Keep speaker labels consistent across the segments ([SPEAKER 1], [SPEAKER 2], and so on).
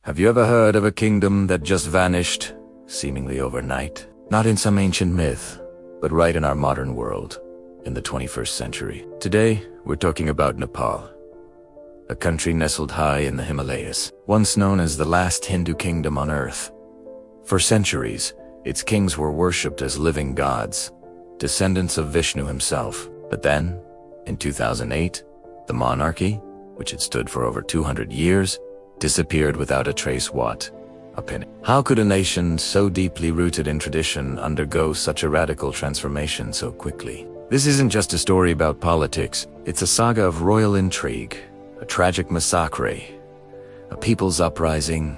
[SPEAKER 1] Have you ever heard of a kingdom that just vanished, seemingly overnight? Not in some ancient myth, but right in our modern world, in the 21st century. Today, we're talking about Nepal, a country nestled high in the Himalayas, once known as the last Hindu kingdom on earth. For centuries, its kings were worshipped as living gods, descendants of Vishnu himself. But then, in 2008, the monarchy, which had stood for over 200 years, disappeared without a trace. What a pity. How could a nation so deeply rooted in tradition undergo such a radical transformation so quickly? This isn't just a story about politics, it's a saga of royal intrigue, a tragic massacre, a people's uprising,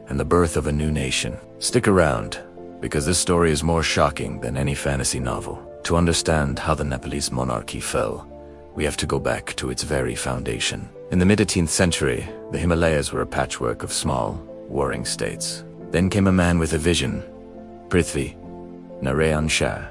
[SPEAKER 1] and the birth of a new nation. Stick around, because this story is more shocking than any fantasy novel. To understand how the Nepalese monarchy fell, we have to go back to its very foundation. In the mid-18th century, the Himalayas were a patchwork of small, warring states. Then came a man with a vision, Prithvi Narayan Shah,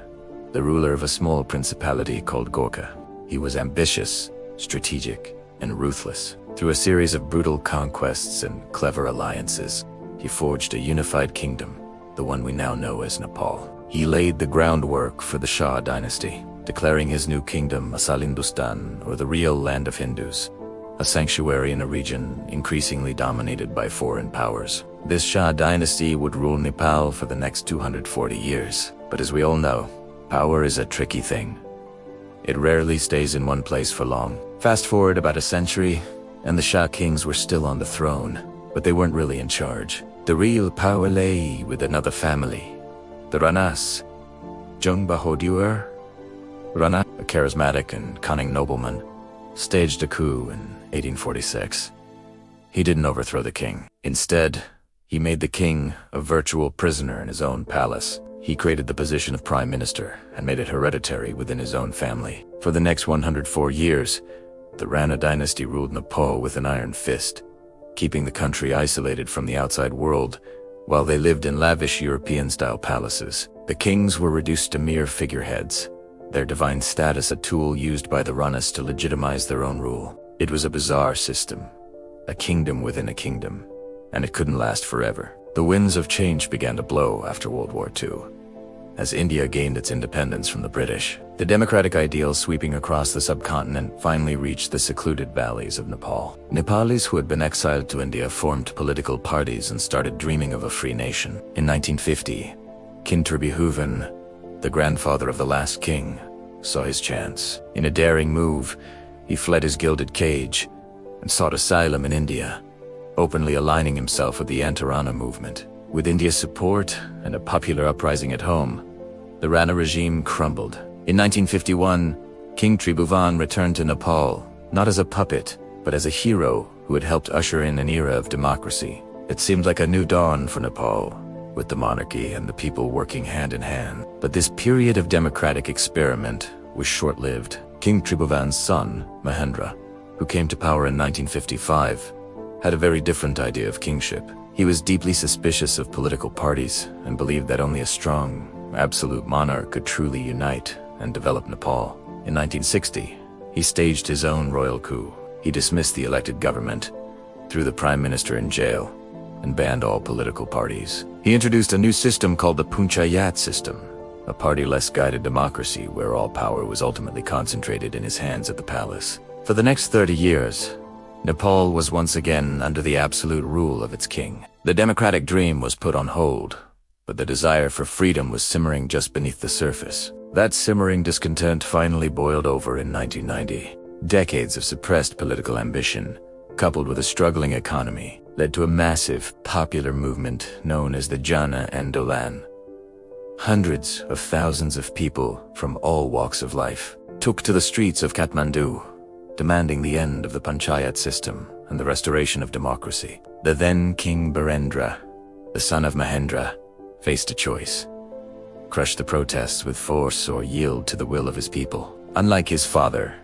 [SPEAKER 1] the ruler of a small principality called Gorkha. He was ambitious, strategic, and ruthless. Through a series of brutal conquests and clever alliances, he forged a unified kingdom, the one we now know as Nepal. He laid the groundwork for the Shah dynasty, declaring his new kingdom Asal Hindustan, or the real land of Hindus, a sanctuary in a region increasingly dominated by foreign powers. This Shah dynasty would rule Nepal for the next 240 years. But as we all know, power is a tricky thing. It rarely stays in one place for long. Fast forward about a century, and the Shah kings were still on the throne, but they weren't really in charge. The real power lay with another family, the Ranas. Jung Bahadur Rana, a charismatic and cunning nobleman, staged a coup in 1846. He didn't overthrow the king. Instead, he made the king a virtual prisoner in his own palace. He created the position of prime minister and made it hereditary within his own family. For the next 104 years, the Rana dynasty ruled Nepal with an iron fist, keeping the country isolated from the outside world while they lived in lavish European-style palaces. The kings were reduced to mere figureheads, their divine status a tool used by the Ranas to legitimize their own rule. It was a bizarre system, a kingdom within a kingdom, and it couldn't last forever. The winds of change began to blow after World War II. As India gained its independence from the British, the democratic ideals sweeping across the subcontinent finally reached the secluded valleys of Nepal. Nepalis who had been exiled to India formed political parties and started dreaming of a free nation. In 1950, King Tribhuvan, the grandfather of the last king, saw his chance. In a daring move, he fled his gilded cage and sought asylum in India, openly aligning himself with the anti-Rana movement. With India's support and a popular uprising at home, the Rana regime crumbled. In 1951, King Tribhuvan returned to Nepal, not as a puppet, but as a hero who had helped usher in an era of democracy. It seemed like a new dawn for Nepal, with the monarchy and the people working hand in hand. But this period of democratic experiment was short-lived. King Tribhuvan's son, Mahendra, who came to power in 1955, had a very different idea of kingship. He was deeply suspicious of political parties and believed that only a strong, absolute monarch could truly unite and develop Nepal. In 1960, he staged his own royal coup. He dismissed the elected government, threw the prime minister in jail, and banned all political parties. He introduced a new system called the Panchayat system, a party-less guided democracy where all power was ultimately concentrated in his hands at the palace. For the next 30 years, Nepal was once again under the absolute rule of its king. The democratic dream was put on hold, but the desire for freedom was simmering just beneath the surface. That simmering discontent finally boiled over in 1990. Decades of suppressed political ambition, coupled with a struggling economy, led to a massive, popular movement known as the Jana Andolan. Hundreds of thousands of people from all walks of life took to the streets of Kathmandu, demanding the end of the Panchayat system and the restoration of democracy. The then King Birendra, the son of Mahendra, faced a choice: crush the protests with force or yield to the will of his people. Unlike his father,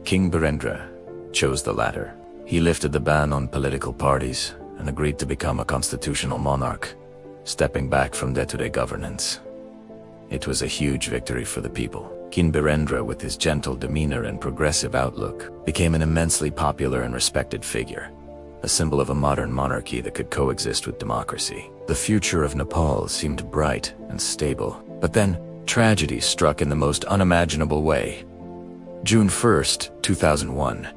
[SPEAKER 1] King Birendra chose the latter. He lifted the ban on political parties and agreed to become a constitutional monarch, stepping back from day-to-day governance. It was a huge victory for the people. King Birendra, with his gentle demeanor and progressive outlook, became an immensely popular and respected figure. a symbol of a modern monarchy that could coexist with democracy. The future of Nepal seemed bright and stable, but then tragedy struck in the most unimaginable way. June 1st, 2001.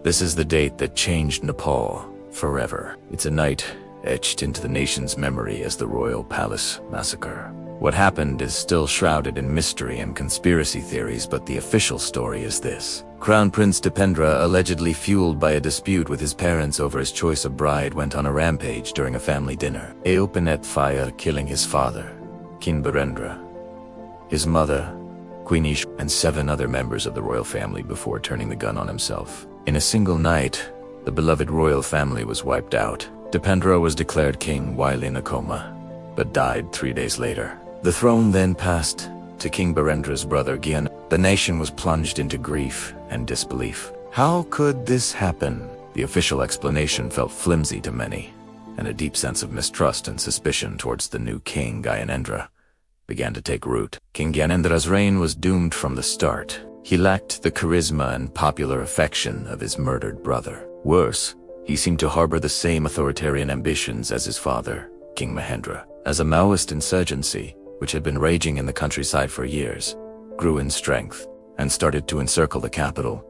[SPEAKER 1] This is the date that changed Nepal forever. It's a night etched into the nation's memory as the Royal Palace Massacre. What happened is still shrouded in mystery and conspiracy theories, but the official story is this. Crown Prince Dipendra, allegedly fueled by a dispute with his parents over his choice of bride, went on a rampage during a family dinner. He opened fire, killing his father, King Birendra, his mother, Queen Ish, and 7 other members of the royal family before turning the gun on himself. In a single night, the beloved royal family was wiped out. Dipendra was declared king while in a coma, but died 3 days later. The throne then passed to King Birendra's brother Gyan. The nation was plunged into grief and disbelief. How could this happen? The official explanation felt flimsy to many, and a deep sense of mistrust and suspicion towards the new king, Gyanendra, began to take root. King Gyanendra's reign was doomed from the start. He lacked the charisma and popular affection of his murdered brother. Worse, he seemed to harbor the same authoritarian ambitions as his father, King Mahendra. As a Maoist insurgency, which had been raging in the countryside for years, grew in strength and started to encircle the capital,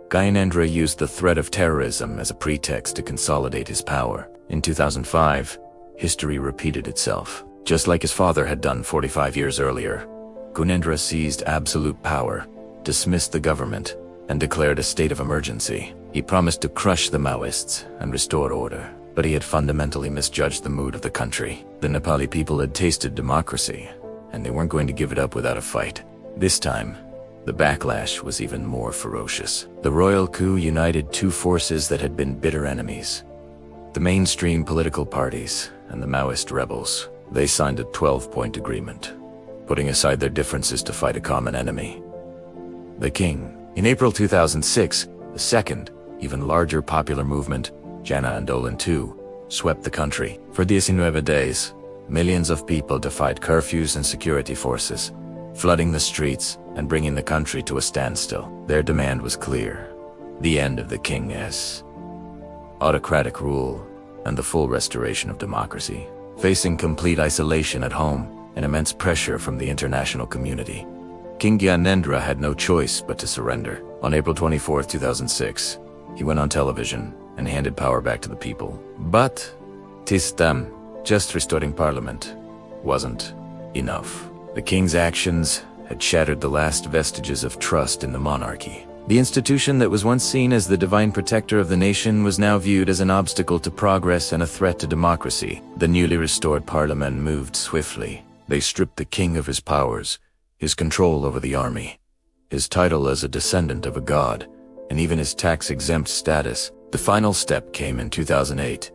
[SPEAKER 1] Gyanendra used the threat of terrorism as a pretext to consolidate his power. In 2005, history repeated itself. Just like his father had done 45 years earlier, Gyanendra seized absolute power, dismissed the government, and declared a state of emergency. He promised to crush the Maoists and restore order, but he had fundamentally misjudged the mood of the country. The Nepali people had tasted democracy, and they weren't going to give it up without a fight. This time, the backlash was even more ferocious. The royal coup united 2 forces that had been bitter enemies: the mainstream political parties and the Maoist rebels. They signed a 12-point agreement, putting aside their differences to fight a common enemy: the king. In April 2006, the second, even larger popular movement, Jana Andolan II, swept the country. For 19 days, millions of people defied curfews and security forces, flooding the streets and bringing the country to a standstill. Their demand was clear: the end of the king's autocratic rule and the full restoration of democracy. Facing complete isolation at home and immense pressure from the international community, King Gyanendra had no choice but to surrender. On April 24, 2006, he went on television and handed power back to the people. But just restoring parliament wasn't enough. The king's actions had shattered the last vestiges of trust in the monarchy. The institution that was once seen as the divine protector of the nation was now viewed as an obstacle to progress and a threat to democracy. The newly restored parliament moved swiftly. They stripped the king of his powers, his control over the army, his title as a descendant of a god, and even his tax-exempt status. The final step came in 2008.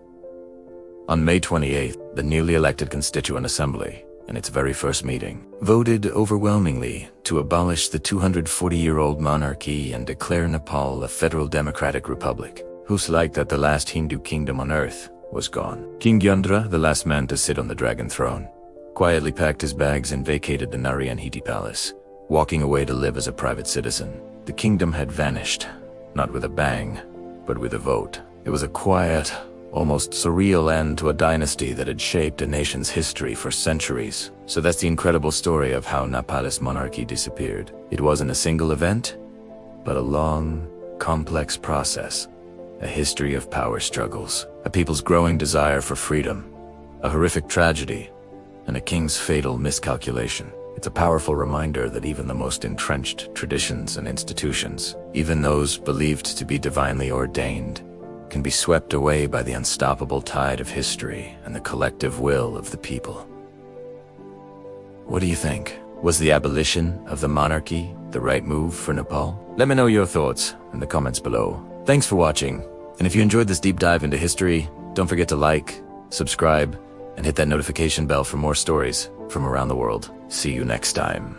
[SPEAKER 1] On May 28th, the newly elected Constituent Assembly, in its very first meeting, voted overwhelmingly to abolish the 240-year-old monarchy and declare Nepal a federal democratic republic. Who's like that the last Hindu kingdom on earth was gone? King Gyanendra, the last man to sit on the dragon throne, quietly packed his bags and vacated the Naryanhiti palace, walking away to live as a private citizen. The kingdom had vanished, not with a bang, but with a vote. It was a quiet, almost surreal end to a dynasty that had shaped a nation's history for centuries. So that's the incredible story of how Nepal's monarchy disappeared. It wasn't a single event, but a long, complex process. A history of power struggles, a people's growing desire for freedom, a horrific tragedy, and a king's fatal miscalculation. It's a powerful reminder that even the most entrenched traditions and institutions, even those believed to be divinely ordained, can be swept away by the unstoppable tide of history and the collective will of the people. What do you think? Was the abolition of the monarchy the right move for Nepal? Let me know your thoughts in the comments below. Thanks for watching, and if you enjoyed this deep dive into history, don't forget to like, subscribe, and hit that notification bell for more stories from around the world. See you next time.